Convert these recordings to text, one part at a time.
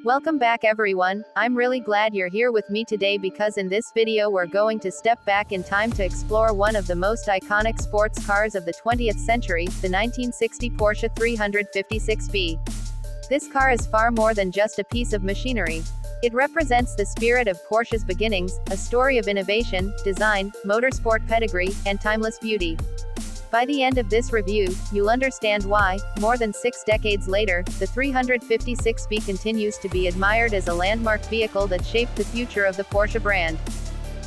Welcome back everyone, I'm really glad you're here with me today because in this video we're going to step back in time to explore one of the most iconic sports cars of the 20th century, the 1960 Porsche 356B. This car is far more than just a piece of machinery. It represents the spirit of Porsche's beginnings, a story of innovation, design, motorsport pedigree, and timeless beauty. By the end of this review, you'll understand why, more than 6 decades later, the 356B continues to be admired as a landmark vehicle that shaped the future of the Porsche brand.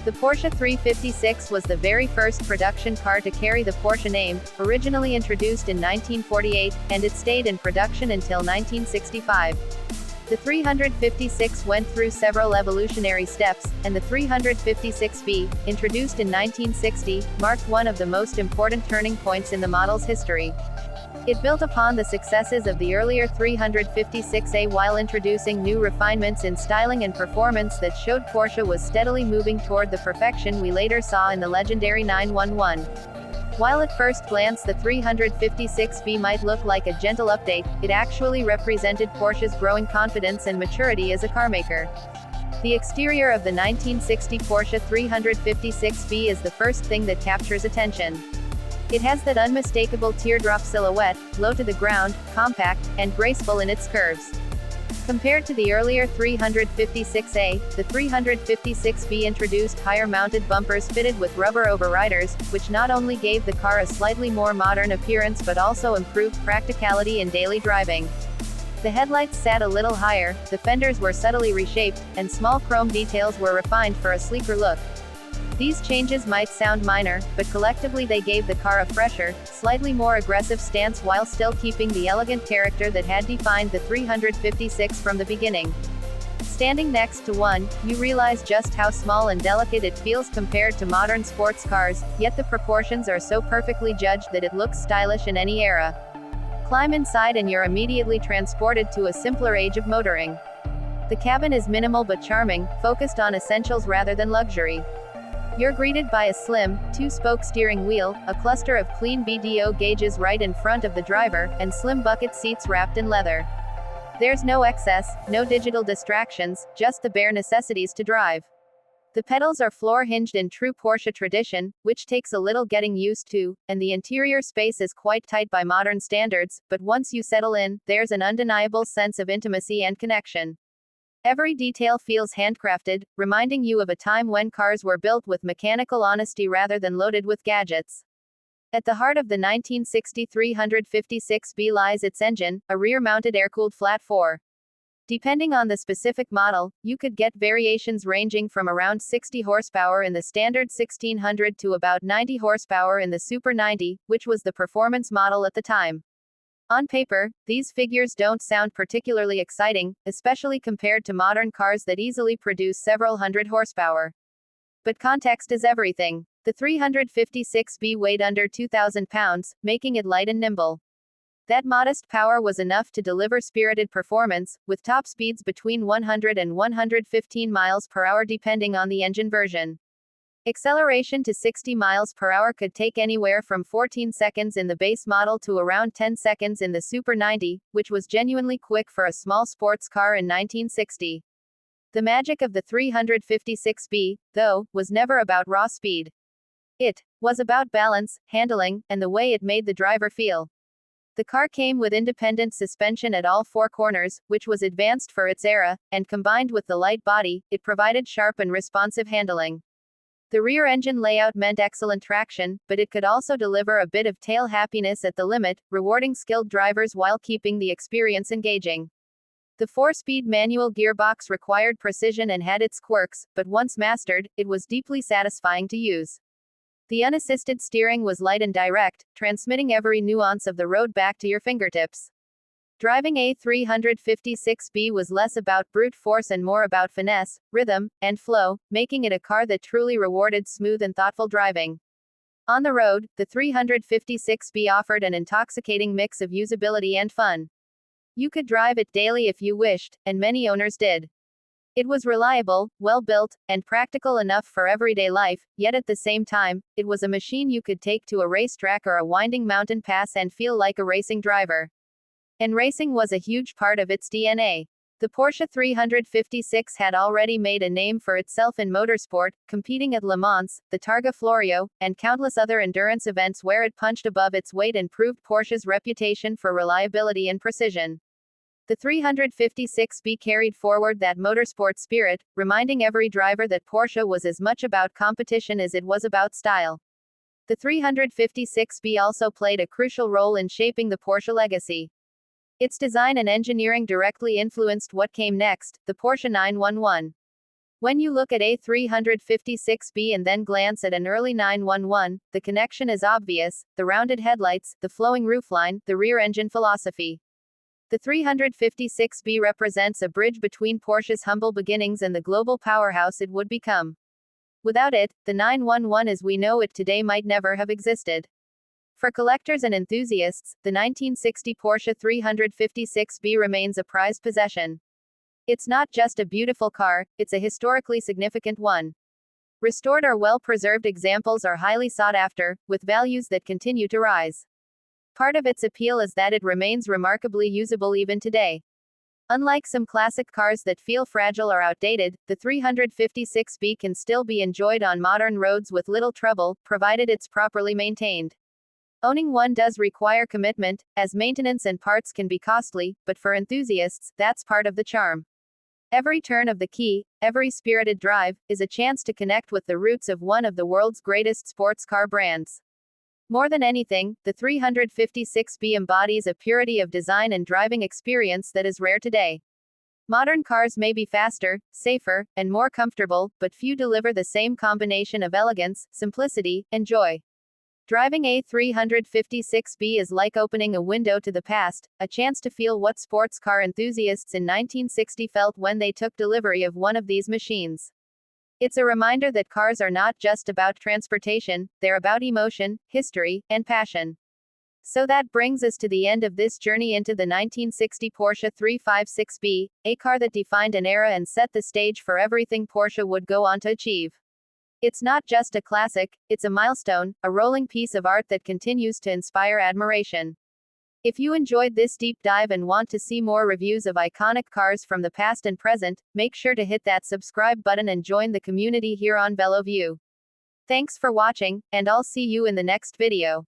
The Porsche 356 was the very first production car to carry the Porsche name, originally introduced in 1948, and it stayed in production until 1965. The 356 went through several evolutionary steps, and the 356B, introduced in 1960, marked one of the most important turning points in the model's history. It built upon the successes of the earlier 356A while introducing new refinements in styling and performance that showed Porsche was steadily moving toward the perfection we later saw in the legendary 911. While at first glance the 356B might look like a gentle update, it actually represented Porsche's growing confidence and maturity as a carmaker. The exterior of the 1960 Porsche 356B is the first thing that captures attention. It has that unmistakable teardrop silhouette, low to the ground, compact, and graceful in its curves. Compared to the earlier 356A, the 356B introduced higher-mounted bumpers fitted with rubber overriders, which not only gave the car a slightly more modern appearance but also improved practicality in daily driving. The headlights sat a little higher, the fenders were subtly reshaped, and small chrome details were refined for a sleeker look. These changes might sound minor, but collectively they gave the car a fresher, slightly more aggressive stance while still keeping the elegant character that had defined the 356 from the beginning. Standing next to one, you realize just how small and delicate it feels compared to modern sports cars, yet the proportions are so perfectly judged that it looks stylish in any era. Climb inside and you're immediately transported to a simpler age of motoring. The cabin is minimal but charming, focused on essentials rather than luxury. You're greeted by a slim, 2-spoke steering wheel, a cluster of clean BDO gauges right in front of the driver, and slim bucket seats wrapped in leather. There's no excess, no digital distractions, just the bare necessities to drive. The pedals are floor-hinged in true Porsche tradition, which takes a little getting used to, and the interior space is quite tight by modern standards, but once you settle in, there's an undeniable sense of intimacy and connection. Every detail feels handcrafted, reminding you of a time when cars were built with mechanical honesty rather than loaded with gadgets. At the heart of the 1960 356B lies its engine, a rear-mounted air-cooled flat 4. Depending on the specific model, you could get variations ranging from around 60 horsepower in the standard 1600 to about 90 horsepower in the Super 90, which was the performance model at the time. On paper, these figures don't sound particularly exciting, especially compared to modern cars that easily produce several hundred horsepower. But context is everything. The 356B weighed under 2,000 pounds, making it light and nimble. That modest power was enough to deliver spirited performance, with top speeds between 100 and 115 miles per hour depending on the engine version. Acceleration to 60 miles per hour could take anywhere from 14 seconds in the base model to around 10 seconds in the Super 90, which was genuinely quick for a small sports car in 1960. The magic of the 356B, though, was never about raw speed. It was about balance, handling, and the way it made the driver feel. The car came with independent suspension at all 4 corners, which was advanced for its era, and combined with the light body, it provided sharp and responsive handling. The rear engine layout meant excellent traction, but it could also deliver a bit of tail happiness at the limit, rewarding skilled drivers while keeping the experience engaging. The 4-speed manual gearbox required precision and had its quirks, but once mastered, it was deeply satisfying to use. The unassisted steering was light and direct, transmitting every nuance of the road back to your fingertips. Driving a 356B was less about brute force and more about finesse, rhythm, and flow, making it a car that truly rewarded smooth and thoughtful driving. On the road, the 356B offered an intoxicating mix of usability and fun. You could drive it daily if you wished, and many owners did. It was reliable, well-built, and practical enough for everyday life, yet at the same time, it was a machine you could take to a racetrack or a winding mountain pass and feel like a racing driver. And racing was a huge part of its DNA. The Porsche 356 had already made a name for itself in motorsport, competing at Le Mans, the Targa Florio, and countless other endurance events where it punched above its weight and proved Porsche's reputation for reliability and precision. The 356B carried forward that motorsport spirit, reminding every driver that Porsche was as much about competition as it was about style. The 356B also played a crucial role in shaping the Porsche legacy. Its design and engineering directly influenced what came next, the Porsche 911. When you look at a 356B and then glance at an early 911, the connection is obvious: the rounded headlights, the flowing roofline, the rear engine philosophy. The 356B represents a bridge between Porsche's humble beginnings and the global powerhouse it would become. Without it, the 911 as we know it today might never have existed. For collectors and enthusiasts, the 1960 Porsche 356B remains a prized possession. It's not just a beautiful car, it's a historically significant one. Restored or well-preserved examples are highly sought after, with values that continue to rise. Part of its appeal is that it remains remarkably usable even today. Unlike some classic cars that feel fragile or outdated, the 356B can still be enjoyed on modern roads with little trouble, provided it's properly maintained. Owning one does require commitment, as maintenance and parts can be costly, but for enthusiasts, that's part of the charm. Every turn of the key, every spirited drive, is a chance to connect with the roots of one of the world's greatest sports car brands. More than anything, the 356B embodies a purity of design and driving experience that is rare today. Modern cars may be faster, safer, and more comfortable, but few deliver the same combination of elegance, simplicity, and joy. Driving a 356B is like opening a window to the past, a chance to feel what sports car enthusiasts in 1960 felt when they took delivery of one of these machines. It's a reminder that cars are not just about transportation, they're about emotion, history, and passion. So that brings us to the end of this journey into the 1960 Porsche 356B, a car that defined an era and set the stage for everything Porsche would go on to achieve. It's not just a classic, it's a milestone, a rolling piece of art that continues to inspire admiration. If you enjoyed this deep dive and want to see more reviews of iconic cars from the past and present, make sure to hit that subscribe button and join the community here on VeloView. Thanks for watching, and I'll see you in the next video.